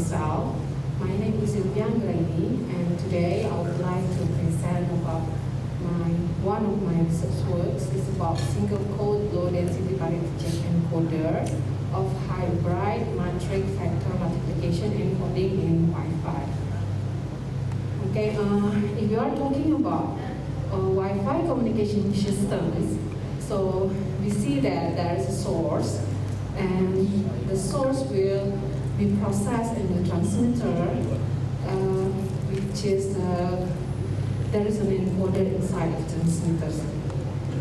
myself. My name is and today I would like to present about one of my research works is about single code low density parity check encoder of hybrid matrix factor multiplication encoding in Wi-Fi. Okay, if you are talking about Wi-Fi communication systems, so we see that there is a source, and the source will be processed in the transmitter, which is there is an encoder inside of the transmitter.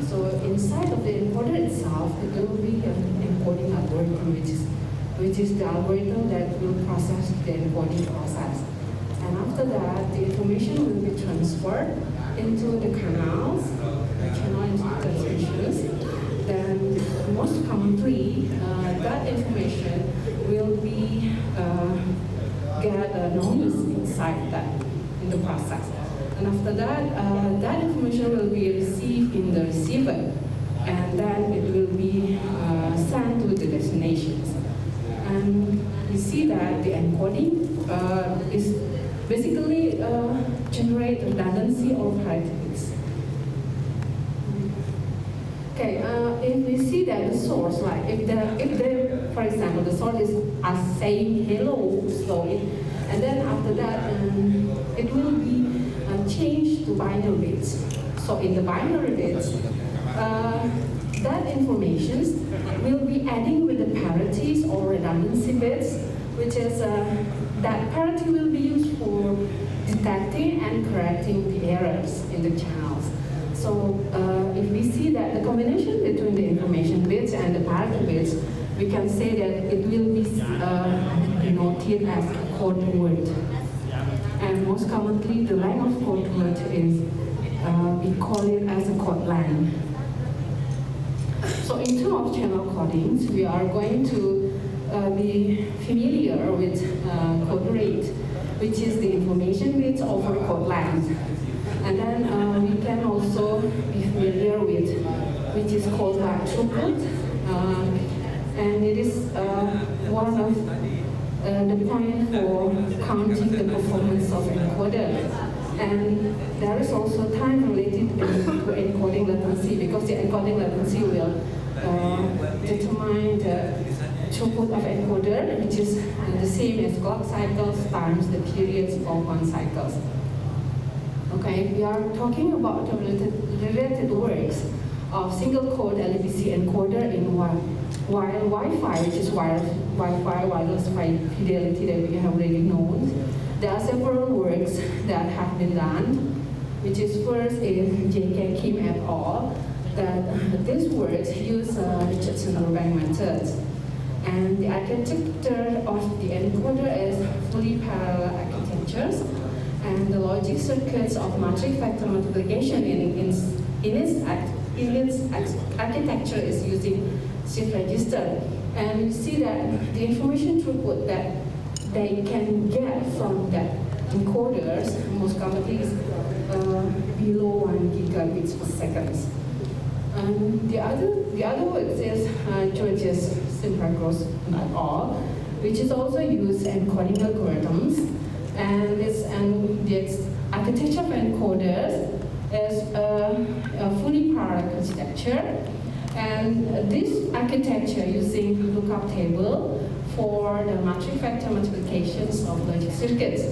So inside of the encoder itself, there will be an encoding algorithm, which is the algorithm that will process the encoding process. And after that, the information will be transferred into the canals, into the transmissions. Then most commonly, that information will be get a noise inside that in the process. And after that, that information will be received in the receiver, and then it will be sent to the destinations. And we see that the encoding is basically generate redundancy of parity bits. Okay, if we see that the source, like if for example, the source is saying hello slowly, and then after that, it will be changed to binary bits. So in the binary bits, that information will be adding with the parities or redundancy bits, which is that parity will be used for detecting and correcting the errors in the channels. So if we see that the combination between the information bits and the parity bits, we can say that it will be noted as a code word. And most commonly, the length of code word is, we call it as a code line. So in terms of channel codings, we are going to be familiar with code rate, which is the information bits over code length. And then we can also be familiar with which is called throughput, and it is one of the point for counting the performance of encoder. And there is also time related to encoding latency, because the encoding latency will determine the throughput of encoder, which is the same as clock cycles times the periods of one cycles. Okay, we are talking about the related works of single code LVC encoder in while Wi-Fi, which is Wi-Fi wireless high fidelity that we have already known. There are several works that have been done, which is first is J.K. Kim et al. That these works use Richardson-Urbank methods. And the architecture of the encoder is fully parallel architectures, and the logic circuits of matrix factor multiplication in its architecture is using shift register. And you see that the information throughput that they can get from that encoders most commonly is below 1 gigabits per second. And the other work is George's Simpragos et al., which is also used encoding algorithms. And the architecture of encoders is a fully parallel architecture. And this architecture using lookup table for the matrix factor multiplications of logic circuits.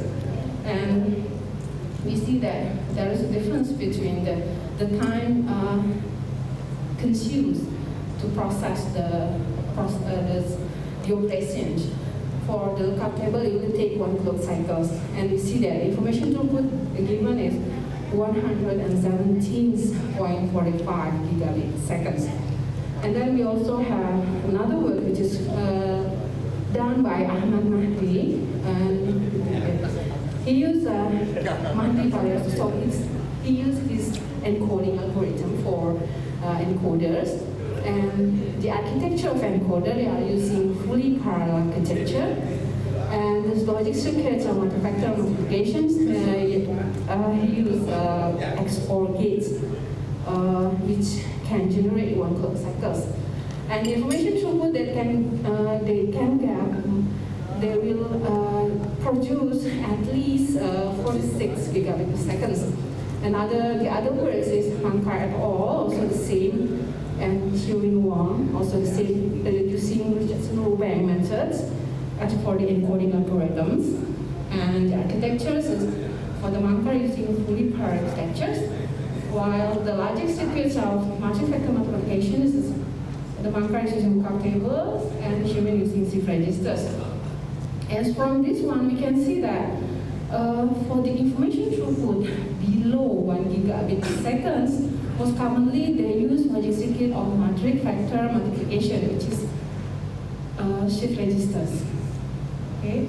And we see that there is a difference between the time consumed to process the operation. For the lookup table, it will take 1 clock cycles, and we see that information throughput given is 117.45 gigabit seconds. And then we also have another work which is done by Ahmad Mahdi, and he used Mahdi Parias, so he used his encoding algorithm for encoders. And the architecture of encoder, they are using fully parallel architecture. And the logic circuits of multi-factor multiplications, he used XOR gates, which can generate 1 clock cycles. And the information throughput that they can get, they will produce at least 46 gigabit per second. And the other words is Mankar et al. Also the same, and Xiuyin Wang also the same, using Richardson Wang methods for the encoding algorithms. And the architectures is for the Mankar using fully paired architectures, while the logic circuits of multi-factor multiplication is the Mankar is using lookup tables and human using shift registers. And from this one, we can see that for the information throughput below 1 gigabit per second, most commonly they use logic circuit of multi-factor multiplication, which is shift registers. Okay.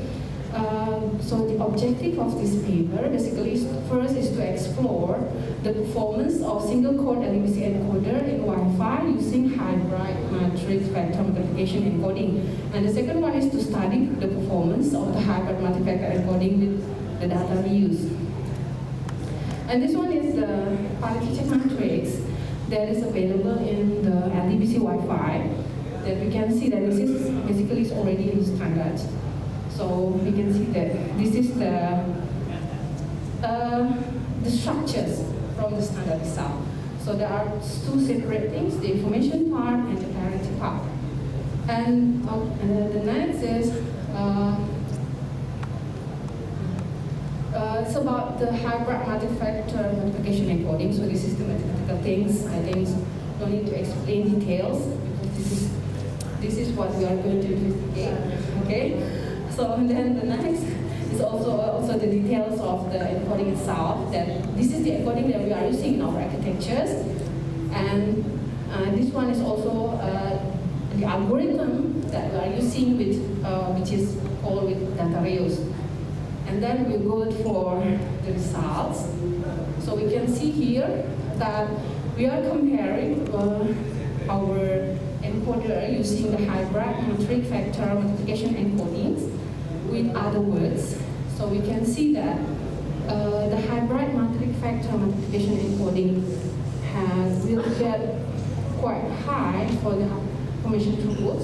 So the objective of this paper basically first is to explore the performance of single-core LBC encoder in Wi-Fi using hybrid matrix vector multiplication encoding. And the second one is to study the performance of the hybrid multi-vector encoding with the data reuse. And this one is the Parity matrix that is available in the LBC Wi-Fi. That we can see that this is basically already in standard. So we can see that this is the structures from the standard itself. So there are two separate things, the information part and the parity part. And the next is, it's about the hybrid multi-factor multiplication encoding. So this is the mathematical things. I think no need to explain details, because this is what we are going to investigate. Okay? So then the next is also the details of the encoding itself. That this is the encoding that we are using in our architectures, and this one is also the algorithm that we are using with which is called with data reuse. And then we go for the results. So we can see here that we are comparing our encoder using the hybrid matrix vector multiplication encodings with other words. So we can see that the hybrid matrix vector multiplication encoding will get quite high for the information throughput.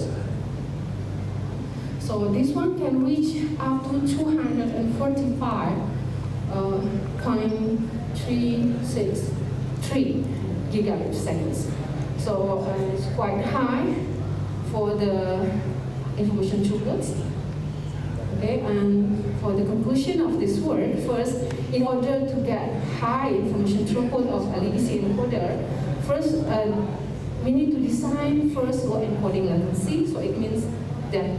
So this one can reach up to 245.363 gigabit seconds. So it's quite high for the information throughput. Okay, and for the conclusion of this work, first, in order to get high information throughput of LBC encoder, first we need to design first low encoding latency. So it means that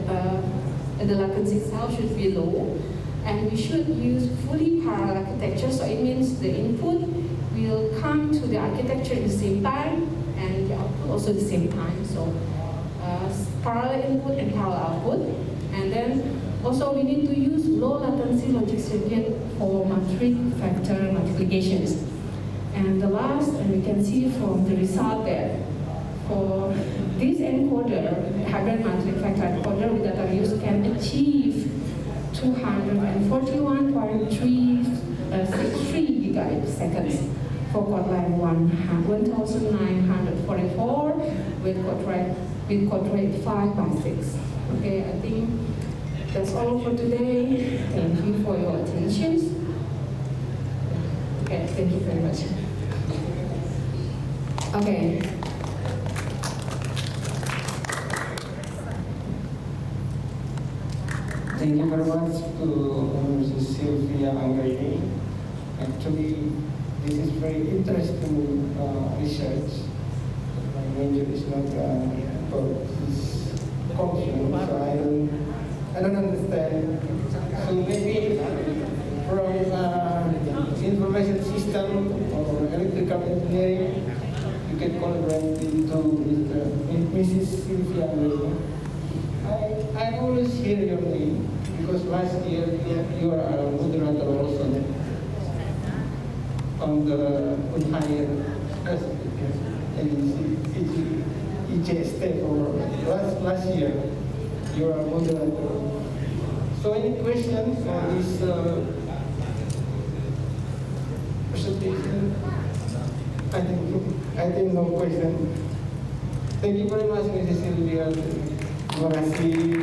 the latency itself should be low, and we should use fully parallel architecture. So it means the input will come to the architecture at the same time, and the output also at the same time. So parallel input and parallel output, and then also we need to use low latency logic circuit for matrix vector multiplications. And the last, and we can see from the result that for this encoder, hybrid matrix vector encoder with data reuse can achieve 241.363 gigabit seconds for code line 1944 with code rate 5 by 6. Okay, I think that's all for today. Thank you for your attention. Okay, thank you very much. Okay. Thank you very much to Mrs. Sylvia Anggaini. Actually, this is very interesting research. My major is not about this function, so I don't understand. So maybe from information system or electrical engineering, you can collaborate with Mrs. Sylvia Anggaini. I always hear your name because last year you are a moderator also on the Unhire EJST or last year you are a moderator. So any questions on this presentation? I think no question. Thank you very much, Mrs. Sylvia. Terima kasih.